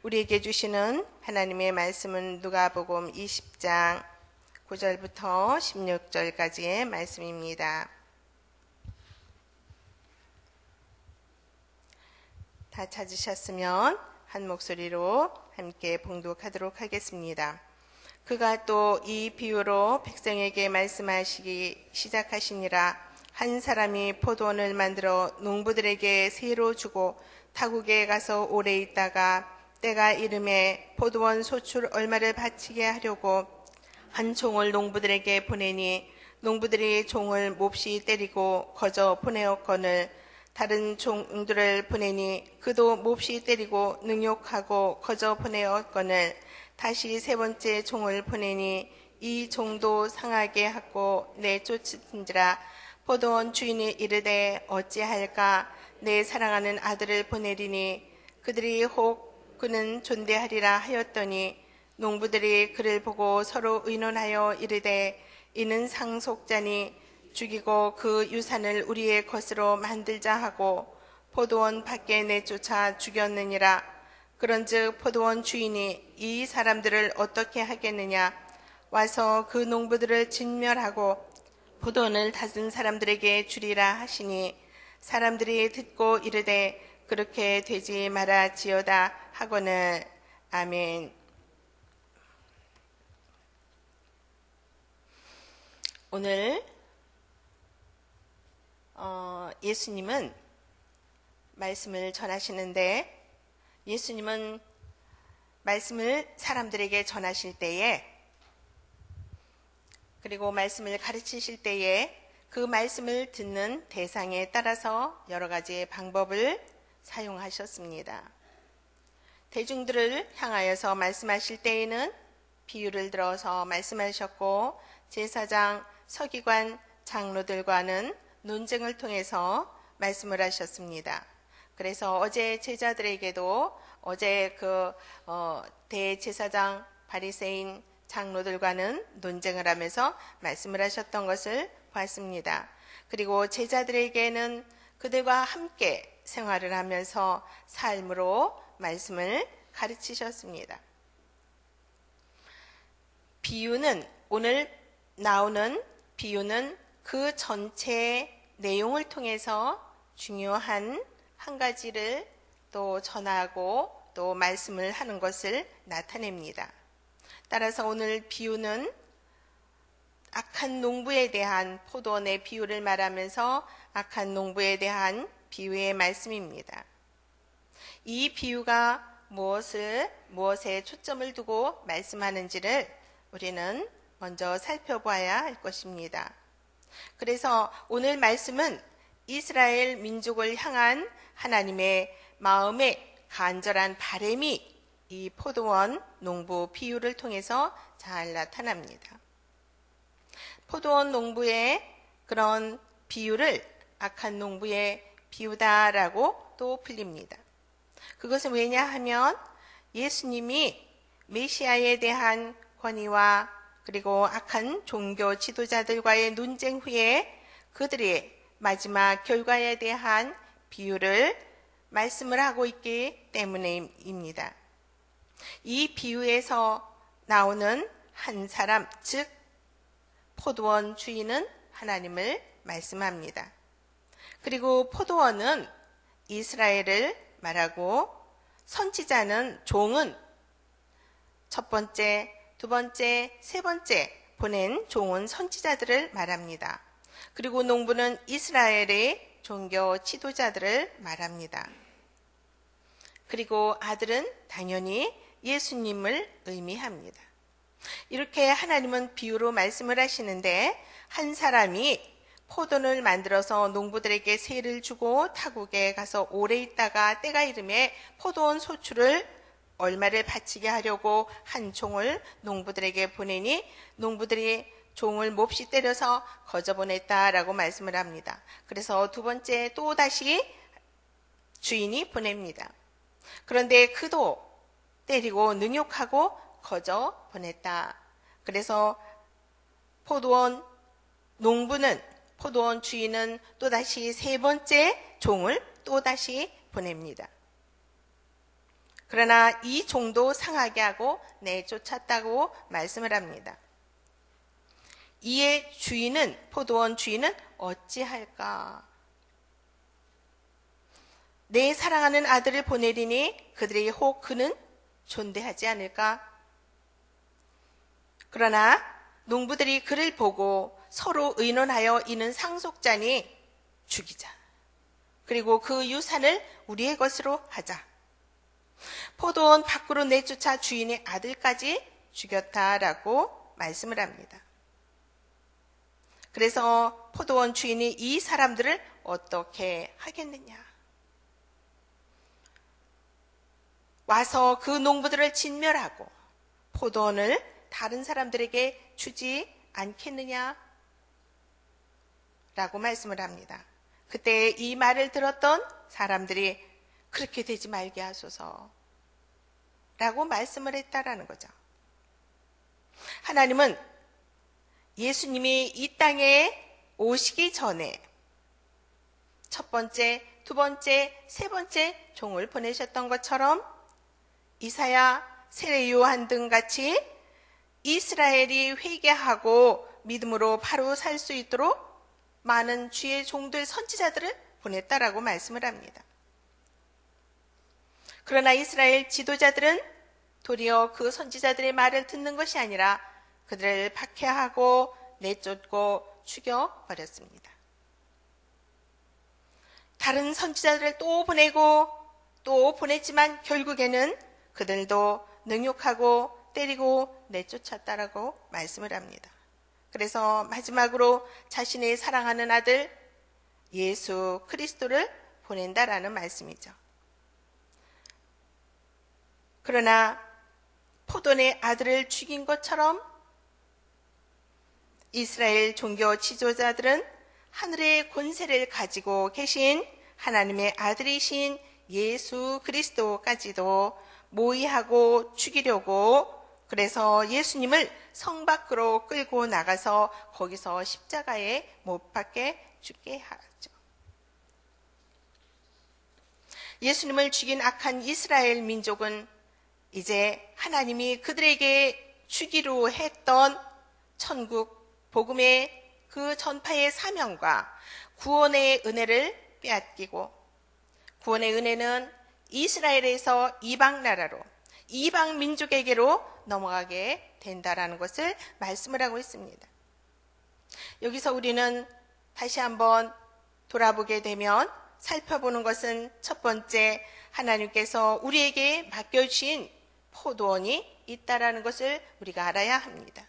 우리에게 주시는 하나님의 말씀은 누가복음 20장 9절부터 16절까지의 말씀입니다. 다 찾으셨으면 한 목소리로 함께 봉독하도록 하겠습니다. 그가 또 이 비유로 백성에게 말씀하시기 시작하시니라. 한 사람이 포도원을 만들어 농부들에게 세로 주고 타국에 가서 오래 있다가 때가 이름에 포도원 소출 얼마를 바치게 하려고 한 종을 농부들에게 보내니 농부들이 종을 몹시 때리고 거저 보내었거늘 다른 종들을 보내니 그도 몹시 때리고 능욕하고 거저 보내었거늘 다시 세 번째 종을 보내니 이 종도 상하게 하고 내쫓은지라. 포도원 주인이 이르되 어찌할까? 내 사랑하는 아들을 보내리니 그들이 혹 그는 존대하리라 하였더니 농부들이 그를 보고 서로 의논하여 이르되 이는 상속자니 죽이고 그 유산을 우리의 것으로 만들자 하고 포도원 밖에 내쫓아 죽였느니라. 그런즉 포도원 주인이 이 사람들을 어떻게 하겠느냐? 와서 그 농부들을 진멸하고 포도원을 다스린 사람들에게 주리라 하시니 사람들이 듣고 이르되 그렇게 되지 말아지어다 하거늘. 아멘. 오늘 예수님은 말씀을 전하시는데 예수님은 말씀을 사람들에게 전하실 때에 그리고 말씀을 가르치실 때에 그 말씀을 듣는 대상에 따라서 여러 가지의 방법을 사용하셨습니다. 대중들을 향하여서 말씀하실 때에는 비유를 들어서 말씀하셨고 제사장, 서기관, 장로들과는 논쟁을 통해서 말씀을 하셨습니다. 그래서 어제 제자들에게도 어제 대제사장, 바리새인, 장로들과는 논쟁을 하면서 말씀을 하셨던 것을 봤습니다. 그리고 제자들에게는 그들과 함께 생활을 하면서 삶으로 말씀을 가르치셨습니다. 비유는 오늘 나오는 비유는 그 전체 내용을 통해서 중요한 한 가지를 또 전하고 또 말씀을 하는 것을 나타냅니다. 따라서 오늘 비유는 악한 농부에 대한 포도원의 비유를 말하면서 악한 농부에 대한 비유의 말씀입니다. 이 비유가 무엇에 초점을 두고 말씀하는지를 우리는 먼저 살펴봐야 할 것입니다. 그래서 오늘 말씀은 이스라엘 민족을 향한 하나님의 마음의 간절한 바람이 이 포도원 농부 비유를 통해서 잘 나타납니다. 포도원 농부의 그런 비유를 악한 농부의 비유다라고 또 불립니다. 그것은 왜냐하면 예수님이 메시아에 대한 권위와 그리고 악한 종교 지도자들과의 논쟁 후에 그들의 마지막 결과에 대한 비유를 말씀을 하고 있기 때문입니다. 이 비유에서 나오는 한 사람, 즉 포도원 주인은 하나님을 말씀합니다. 그리고 포도원은 이스라엘을 말하고 선지자는 종은 첫 번째, 두 번째, 세 번째 보낸 종은 선지자들을 말합니다. 그리고 농부는 이스라엘의 종교 지도자들을 말합니다. 그리고 아들은 당연히 예수님을 의미합니다. 이렇게 하나님은 비유로 말씀을 하시는데 한 사람이 포도원을 만들어서 농부들에게 세를 주고 타국에 가서 오래 있다가 때가 이름에 포도원 소출을 얼마를 바치게 하려고 한 종을 농부들에게 보내니 농부들이 종을 몹시 때려서 거저 보냈다라고 말씀을 합니다. 그래서 두 번째 또 다시 주인이 보냅니다. 그런데 그도 때리고 능욕하고 거저 보냈다. 그래서 포도원 주인은 또다시 세 번째 종을 또다시 보냅니다. 그러나 이 종도 상하게 하고 내쫓았다고 말씀을 합니다. 이에 포도원 주인은 어찌할까? 내 사랑하는 아들을 보내리니 그들에게 혹 그는 존대하지 않을까? 그러나 농부들이 그를 보고 서로 의논하여 이는 상속자니 죽이자. 그리고 그 유산을 우리의 것으로 하자. 포도원 밖으로 내쫓아 주인의 아들까지 죽였다라고 말씀을 합니다. 그래서 포도원 주인이 이 사람들을 어떻게 하겠느냐? 와서 그 농부들을 진멸하고 포도원을 다른 사람들에게 주지 않겠느냐? 라고 말씀을 합니다. 그때 이 말을 들었던 사람들이 그렇게 되지 말게 하소서 라고 말씀을 했다라는 거죠. 하나님은 예수님이 이 땅에 오시기 전에 첫 번째, 두 번째, 세 번째 종을 보내셨던 것처럼 이사야, 세례 요한 등 같이 이스라엘이 회개하고 믿음으로 바로 살 수 있도록 많은 주의 종들 선지자들을 보냈다라고 말씀을 합니다. 그러나 이스라엘 지도자들은 도리어 그 선지자들의 말을 듣는 것이 아니라 그들을 박해하고 내쫓고 죽여버렸습니다. 다른 선지자들을 또 보내고 또 보냈지만 결국에는 그들도 능욕하고 때리고 내쫓았다라고 말씀을 합니다. 그래서 마지막으로 자신의 사랑하는 아들 예수 그리스도를 보낸다라는 말씀이죠. 그러나 포도원의 아들을 죽인 것처럼 이스라엘 종교 지도자들은 하늘의 권세를 가지고 계신 하나님의 아들이신 예수 그리스도까지도 모의하고 죽이려고 그래서 예수님을 성 밖으로 끌고 나가서 거기서 십자가에 못 박게 죽게 하죠. 예수님을 죽인 악한 이스라엘 민족은 이제 하나님이 그들에게 주기로 했던 천국 복음의 그 전파의 사명과 구원의 은혜를 빼앗기고 구원의 은혜는 이스라엘에서 이방 나라로 이방 민족에게로 넘어가게 된다라는 것을 말씀을 하고 있습니다. 여기서 우리는 다시 한번 돌아보게 되면 살펴보는 것은 첫 번째 하나님께서 우리에게 맡겨주신 포도원이 있다라는 것을 우리가 알아야 합니다.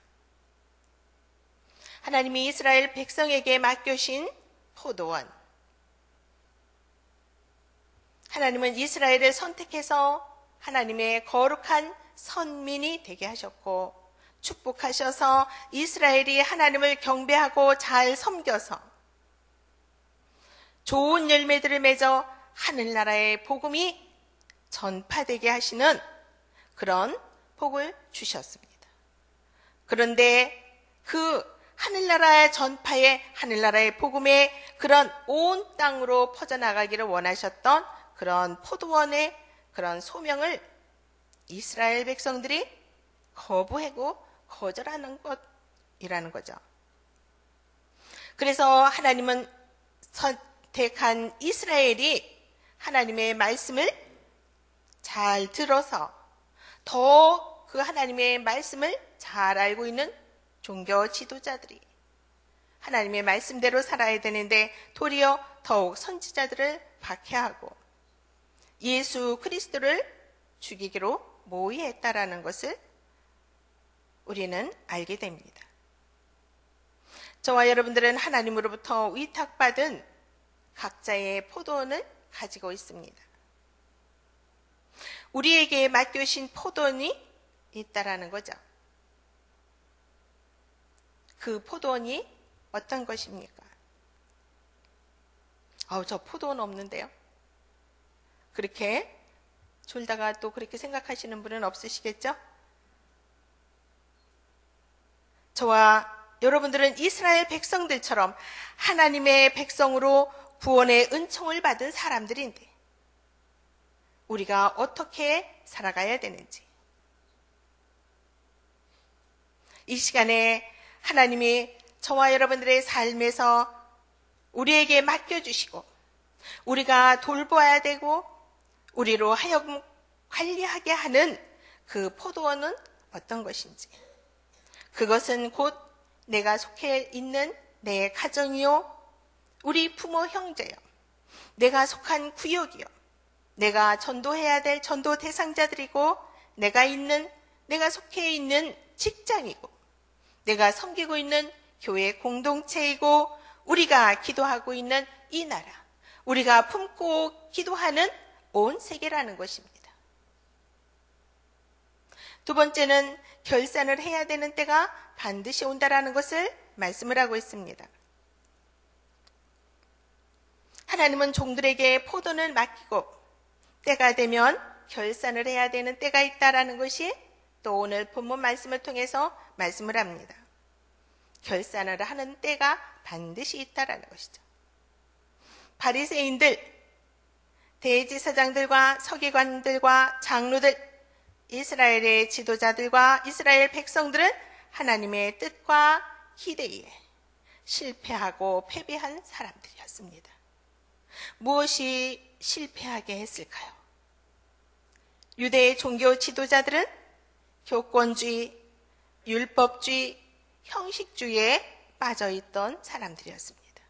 하나님이 이스라엘 백성에게 맡겨주신 포도원. 하나님은 이스라엘을 선택해서 하나님의 거룩한 선민이 되게 하셨고 축복하셔서 이스라엘이 하나님을 경배하고 잘 섬겨서 좋은 열매들을 맺어 하늘나라의 복음이 전파되게 하시는 그런 복을 주셨습니다. 그런데 그 하늘나라의 전파에 하늘나라의 복음에 그런 온 땅으로 퍼져나가기를 원하셨던 그런 포도원의 그런 소명을 이스라엘 백성들이 거부하고 거절하는 것이라는 거죠. 그래서 하나님은 선택한 이스라엘이 하나님의 말씀을 잘 들어서 더 그 하나님의 말씀을 잘 알고 있는 종교 지도자들이 하나님의 말씀대로 살아야 되는데 도리어 더욱 선지자들을 박해하고 예수 그리스도를 죽이기로 모의했다라는 것을 우리는 알게 됩니다. 저와 여러분들은 하나님으로부터 위탁받은 각자의 포도원을 가지고 있습니다. 우리에게 맡겨주신 포도원이 있다라는 거죠. 그 포도원이 어떤 것입니까? 저 포도원 없는데요. 그렇게 졸다가 또 그렇게 생각하시는 분은 없으시겠죠? 저와 여러분들은 이스라엘 백성들처럼 하나님의 백성으로 구원의 은총을 받은 사람들인데 우리가 어떻게 살아가야 되는지, 이 시간에 하나님이 저와 여러분들의 삶에서 우리에게 맡겨주시고 우리가 돌보아야 되고 우리로 하여금 관리하게 하는 그 포도원은 어떤 것인지, 그것은 곧 내가 속해 있는 내 가정이요, 우리 부모 형제요, 내가 속한 구역이요, 내가 전도해야 될 전도 대상자들이고, 내가 속해 있는 직장이고, 내가 섬기고 있는 교회 공동체이고, 우리가 기도하고 있는 이 나라, 우리가 품고 기도하는 온 세계라는 것입니다. 두 번째는 결산을 해야 되는 때가 반드시 온다라는 것을 말씀을 하고 있습니다. 하나님은 종들에게 포도를 맡기고 때가 되면 결산을 해야 되는 때가 있다라는 것이 또 오늘 본문 말씀을 통해서 말씀을 합니다. 결산을 하는 때가 반드시 있다라는 것이죠. 바리새인들, 대제사장들과 서기관들과 장로들, 이스라엘의 지도자들과 이스라엘 백성들은 하나님의 뜻과 기대에 실패하고 패배한 사람들이었습니다. 무엇이 실패하게 했을까요? 유대의 종교 지도자들은 교권주의, 율법주의, 형식주의에 빠져있던 사람들이었습니다.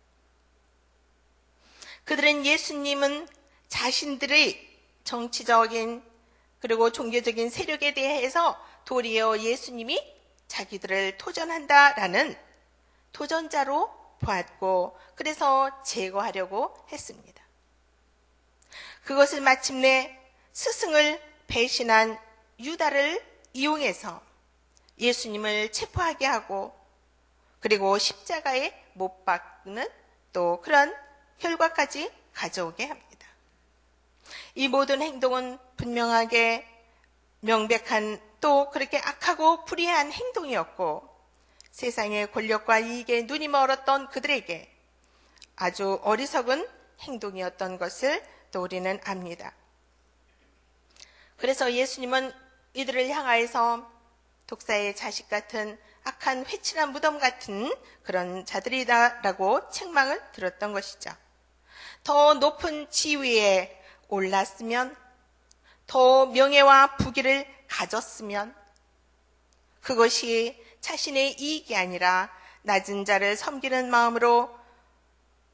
그들은 예수님은 자신들의 정치적인 그리고 종교적인 세력에 대해서 도리어 예수님이 자기들을 도전한다라는 도전자로 보았고, 그래서 제거하려고 했습니다. 그것을 마침내 스승을 배신한 유다를 이용해서 예수님을 체포하게 하고, 그리고 십자가에 못 박는 또 그런 결과까지 가져오게 합니다. 이 모든 행동은 분명하게 명백한 또 그렇게 악하고 불의한 행동이었고, 세상의 권력과 이익에 눈이 멀었던 그들에게 아주 어리석은 행동이었던 것을 또 우리는 압니다. 그래서 예수님은 이들을 향하여서 독사의 자식 같은 악한 회칠한 무덤 같은 그런 자들이다라고 책망을 들었던 것이죠. 더 높은 지위에 올랐으면, 더 명예와 부귀를 가졌으면 그것이 자신의 이익이 아니라 낮은 자를 섬기는 마음으로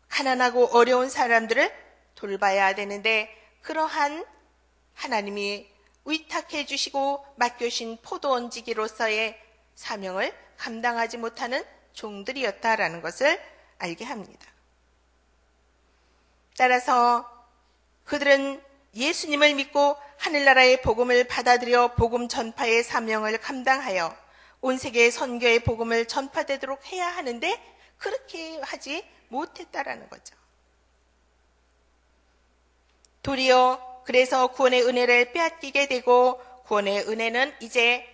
가난하고 어려운 사람들을 돌봐야 되는데, 그러한 하나님이 위탁해 주시고 맡겨주신 포도원지기로서의 사명을 감당하지 못하는 종들이었다라는 것을 알게 합니다. 따라서 그들은 예수님을 믿고 하늘나라의 복음을 받아들여 복음 전파의 사명을 감당하여 온 세계의 선교의 복음을 전파되도록 해야 하는데 그렇게 하지 못했다라는 거죠. 도리어 그래서 구원의 은혜를 빼앗기게 되고, 구원의 은혜는 이제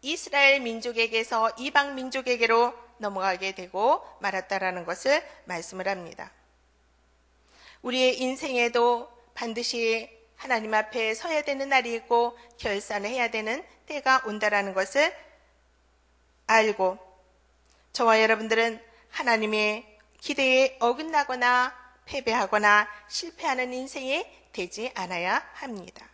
이스라엘 민족에게서 이방 민족에게로 넘어가게 되고 말았다라는 것을 말씀을 합니다. 우리의 인생에도 반드시 하나님 앞에 서야 되는 날이 있고 결산을 해야 되는 때가 온다라는 것을 알고, 저와 여러분들은 하나님의 기대에 어긋나거나 패배하거나 실패하는 인생이 되지 않아야 합니다.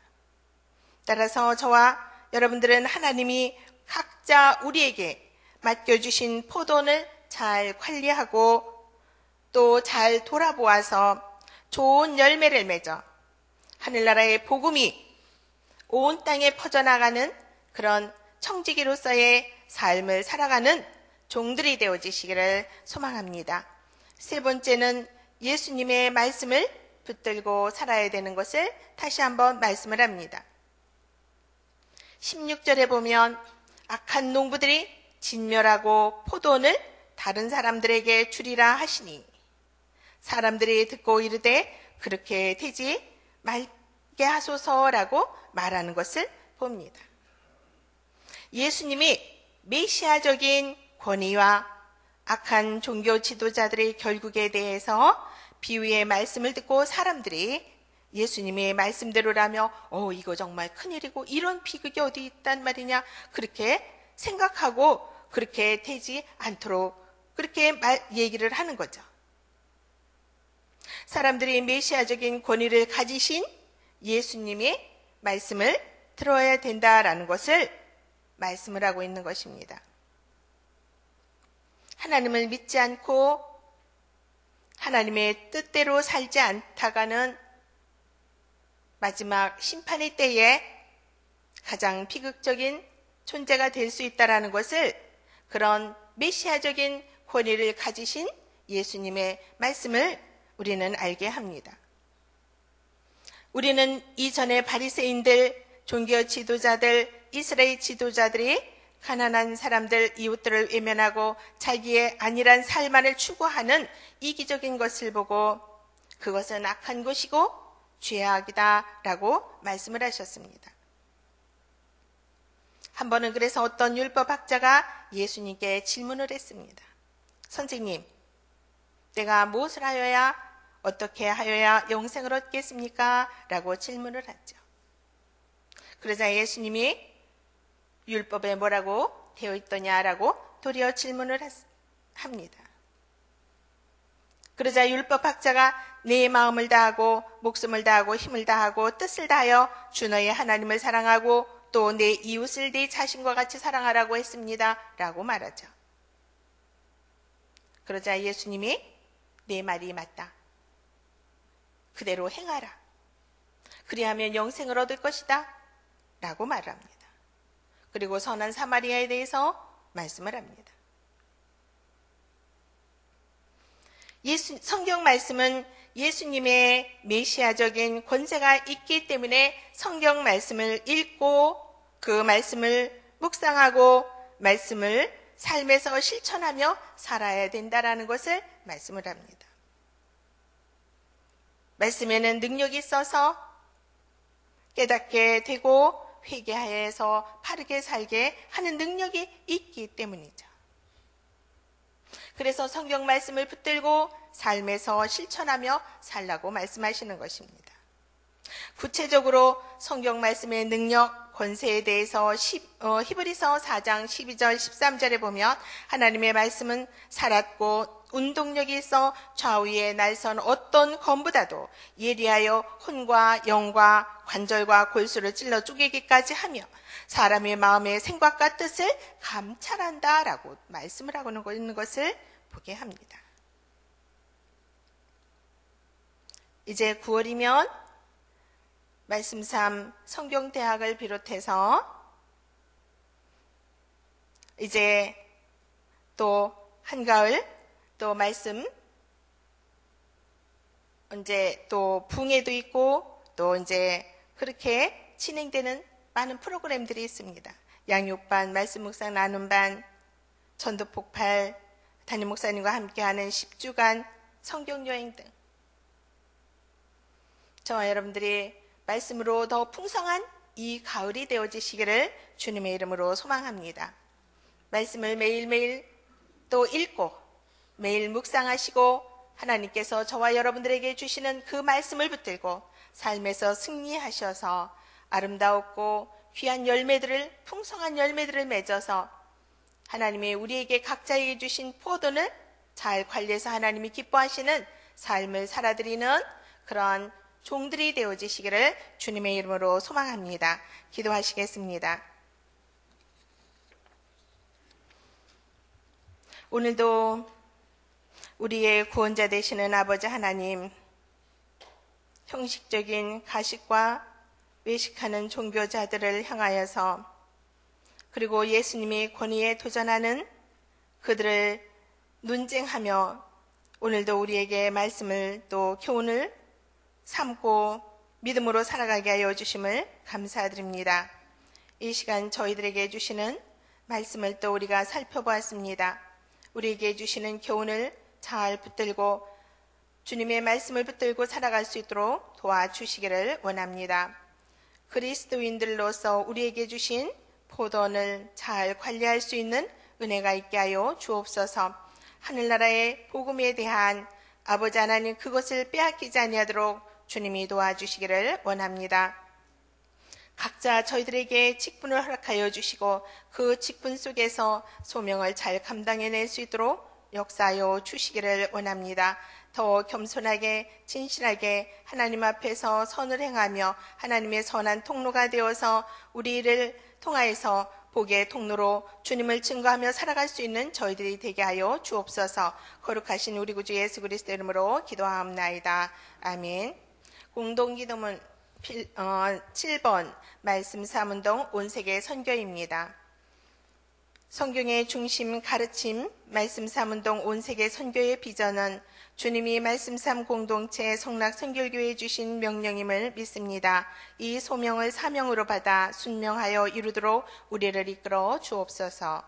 따라서 저와 여러분들은 하나님이 각자 우리에게 맡겨주신 포도원을 잘 관리하고 또 잘 돌아보아서 좋은 열매를 맺어 하늘나라의 복음이 온 땅에 퍼져나가는 그런 청지기로서의 삶을 살아가는 종들이 되어지시기를 소망합니다. 세 번째는 예수님의 말씀을 붙들고 살아야 되는 것을 다시 한번 말씀을 합니다. 16절에 보면 악한 농부들이 진멸하고 포도원을 다른 사람들에게 주리라 하시니 사람들이 듣고 이르되 그렇게 되지 말게 하소서라고 말하는 것을 봅니다. 예수님이 메시아적인 권위와 악한 종교 지도자들의 결국에 대해서 비유의 말씀을 듣고 사람들이 예수님의 말씀대로라며 이거 정말 큰일이고 이런 비극이 어디 있단 말이냐 그렇게 생각하고 그렇게 되지 않도록 그렇게 얘기를 하는 거죠. 사람들이 메시아적인 권위를 가지신 예수님의 말씀을 들어야 된다라는 것을 말씀을 하고 있는 것입니다. 하나님을 믿지 않고 하나님의 뜻대로 살지 않다가는 마지막 심판의 때에 가장 비극적인 존재가 될 수 있다는 것을 그런 메시아적인 권위를 가지신 예수님의 말씀을 우리는 알게 합니다. 우리는 이전의 바리새인들, 종교 지도자들, 이스라엘 지도자들이 가난한 사람들, 이웃들을 외면하고 자기의 안일한 삶만을 추구하는 이기적인 것을 보고 그것은 악한 것이고 죄악이다라고 말씀을 하셨습니다. 한 번은 그래서 어떤 율법학자가 예수님께 질문을 했습니다. 선생님, 내가 무엇을 하여야 어떻게 하여야 영생을 얻겠습니까? 라고 질문을 하죠. 그러자 예수님이 율법에 뭐라고 되어 있더냐라고 도리어 질문을 합니다. 그러자 율법학자가 내 마음을 다하고 목숨을 다하고 힘을 다하고 뜻을 다하여 주 너의 하나님을 사랑하고 또 내 이웃을 내 자신과 같이 사랑하라고 했습니다. 라고 말하죠. 그러자 예수님이 내 말이 맞다. 그대로 행하라. 그리하면 영생을 얻을 것이다. 라고 말합니다. 그리고 선한 사마리아에 대해서 말씀을 합니다. 성경 말씀은 예수님의 메시아적인 권세가 있기 때문에 성경 말씀을 읽고 그 말씀을 묵상하고 말씀을 삶에서 실천하며 살아야 된다라는 것을 말씀을 합니다. 말씀에는 능력이 있어서 깨닫게 되고 회개하여서 바르게 살게 하는 능력이 있기 때문이죠. 그래서 성경 말씀을 붙들고 삶에서 실천하며 살라고 말씀하시는 것입니다. 구체적으로 성경 말씀의 능력, 권세에 대해서 히브리서 4장 12절 13절에 보면 하나님의 말씀은 살았고 운동력이 있어 좌우에 날선 어떤 검보다도 예리하여 혼과 영과 관절과 골수를 찔러 쪼개기까지 하며 사람의 마음의 생각과 뜻을 감찰한다라고 말씀을 하고 있는 것을 보게 합니다. 이제 9월이면 말씀 3 성경대학을 비롯해서 이제 또 한가을 또 말씀 이제 또 붕해도 있고 또 이제 그렇게 진행되는 많은 프로그램들이 있습니다. 양육반, 말씀 묵상 나눔반, 전도 폭발, 담임 목사님과 함께하는 10주간 성경여행 등 저와 여러분들이 말씀으로 더 풍성한 이 가을이 되어지시기를 주님의 이름으로 소망합니다. 말씀을 매일매일 또 읽고 매일 묵상하시고 하나님께서 저와 여러분들에게 주시는 그 말씀을 붙들고 삶에서 승리하셔서 아름다웠고 귀한 열매들을 풍성한 열매들을 맺어서 하나님이 우리에게 각자에게 주신 포도는 잘 관리해서 하나님이 기뻐하시는 삶을 살아드리는 그러한 종들이 되어지시기를 주님의 이름으로 소망합니다. 기도하시겠습니다. 오늘도 우리의 구원자 되시는 아버지 하나님, 형식적인 가식과 외식하는 종교자들을 향하여서 그리고 예수님의 권위에 도전하는 그들을 논쟁하며 오늘도 우리에게 말씀을 또 교훈을 삼고 믿음으로 살아가게 하여 주심을 감사드립니다. 이 시간 저희들에게 주시는 말씀을 또 우리가 살펴보았습니다. 우리에게 주시는 교훈을 잘 붙들고 주님의 말씀을 붙들고 살아갈 수 있도록 도와주시기를 원합니다. 그리스도인들로서 우리에게 주신 포도원을 잘 관리할 수 있는 은혜가 있게 하여 주옵소서. 하늘나라의 복음에 대한 아버지 하나님 그것을 빼앗기지 아니하도록 주님이 도와주시기를 원합니다. 각자 저희들에게 직분을 허락하여 주시고 그 직분 속에서 소명을 잘 감당해낼 수 있도록 역사하여 주시기를 원합니다. 더 겸손하게 진실하게 하나님 앞에서 선을 행하며 하나님의 선한 통로가 되어서 우리를 통하여서 복의 통로로 주님을 증거하며 살아갈 수 있는 저희들이 되게 하여 주옵소서. 거룩하신 우리 구주 예수 그리스도 이름으로 기도하옵나이다. 아멘. 공동기도문 7번 말씀 사문동 온세계 선교입니다. 성경의 중심 가르침 말씀 사문동 온세계 선교의 비전은 주님이 말씀 삼 공동체 성락선결교회에 주신 명령임을 믿습니다. 이 소명을 사명으로 받아 순명하여 이루도록 우리를 이끌어 주옵소서.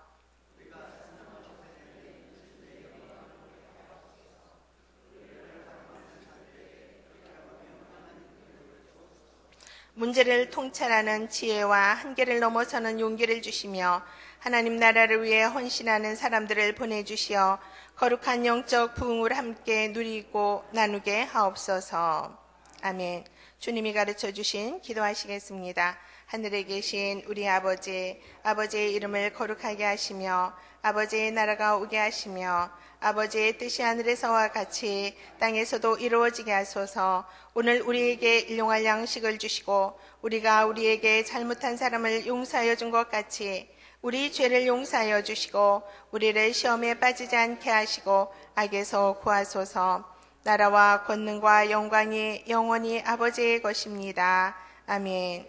문제를 통찰하는 지혜와 한계를 넘어서는 용기를 주시며 하나님 나라를 위해 헌신하는 사람들을 보내주시어 거룩한 영적 부흥을 함께 누리고 나누게 하옵소서. 아멘. 주님이 가르쳐 주신 기도하시겠습니다. 하늘에 계신 우리 아버지, 아버지의 이름을 거룩하게 하시며 아버지의 나라가 오게 하시며 아버지의 뜻이 하늘에서와 같이 땅에서도 이루어지게 하소서. 오늘 우리에게 일용할 양식을 주시고 우리가 우리에게 잘못한 사람을 용서하여 준 것 같이 우리 죄를 용서하여 주시고 우리를 시험에 빠지지 않게 하시고 악에서 구하소서. 나라와 권능과 영광이 영원히 아버지의 것입니다. 아멘.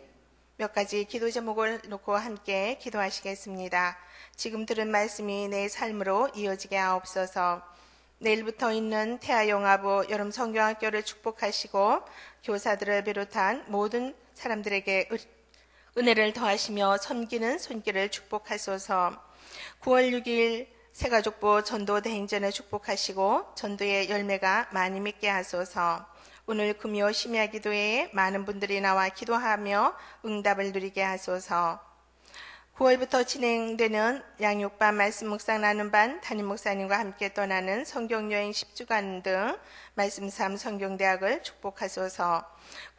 몇 가지 기도 제목을 놓고 함께 기도하시겠습니다. 지금 들은 말씀이 내 삶으로 이어지게 하옵소서. 내일부터 있는 태아영아부 여름 성경학교를 축복하시고 교사들을 비롯한 모든 사람들에게 은혜를 더하시며 섬기는 손길을 축복하소서. 9월 6일 새가족부 전도 대행전을 축복하시고 전도의 열매가 많이 맺게 하소서. 오늘 금요 심야 기도회에 많은 분들이 나와 기도하며 응답을 누리게 하소서. 9월부터 진행되는 양육반 말씀 묵상 나눔 반 담임 목사님과 함께 떠나는 성경여행 10주간 등 말씀 삶 성경대학을 축복하소서.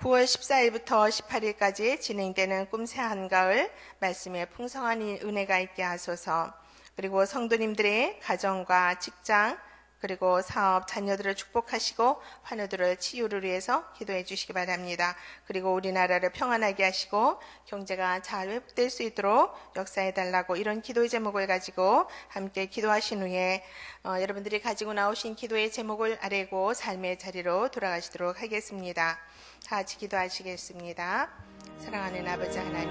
9월 14일부터 18일까지 진행되는 꿈새 한가을 말씀에 풍성한 은혜가 있게 하소서. 그리고 성도님들의 가정과 직장 그리고 사업, 자녀들을 축복하시고 환우들을 치유를 위해서 기도해 주시기 바랍니다. 그리고 우리나라를 평안하게 하시고 경제가 잘 회복될 수 있도록 역사해 달라고 이런 기도의 제목을 가지고 함께 기도하신 후에 여러분들이 가지고 나오신 기도의 제목을 아뢰고 삶의 자리로 돌아가시도록 하겠습니다. 다 같이 기도하시겠습니다. 사랑하는 아버지 하나님,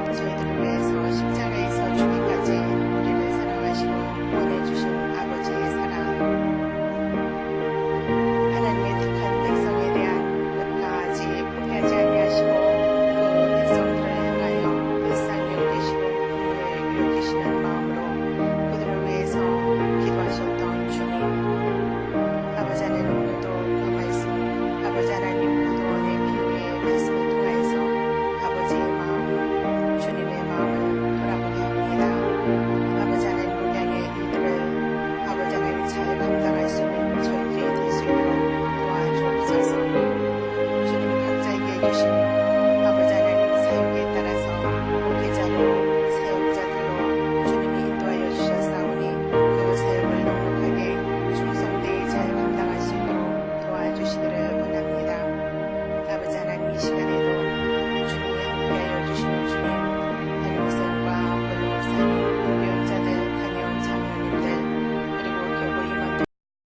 저희들을 위해서 십자가에서 죽기까지 우리를 사랑하시고 보내주신 아버지의 사랑, 하나님의 택한 백성에 대한 끝까지 포기하지 아니하시고 그 백성들을 향하여 늘상 여기시고 그들을 기록하시는 마음으로 그들을 위해서 기도하셨던 주님, 아버지 하나님, 오늘도 그 말씀, 아버지 하나님 고도원의 비유의 말씀을 통하여서 아버지의 마음, 주님의 마음을 돌아보게 합니다. 아버지 하나님 목양의 일들을 아버지 하나님 잘 감당할 수 있는 저희들이 될 수 있도록 도와주옵소서. 주님이 각자에게 해주신 아버지 하나님 사역에 따라서 목회자로 사역자들로 주님이 인도하여 주셨사오니 그 사역을 넉넉하게 충성되이 잘 감당할 수 있도록 도와주시기를 원합니다. 아버지 하나님 이 시간에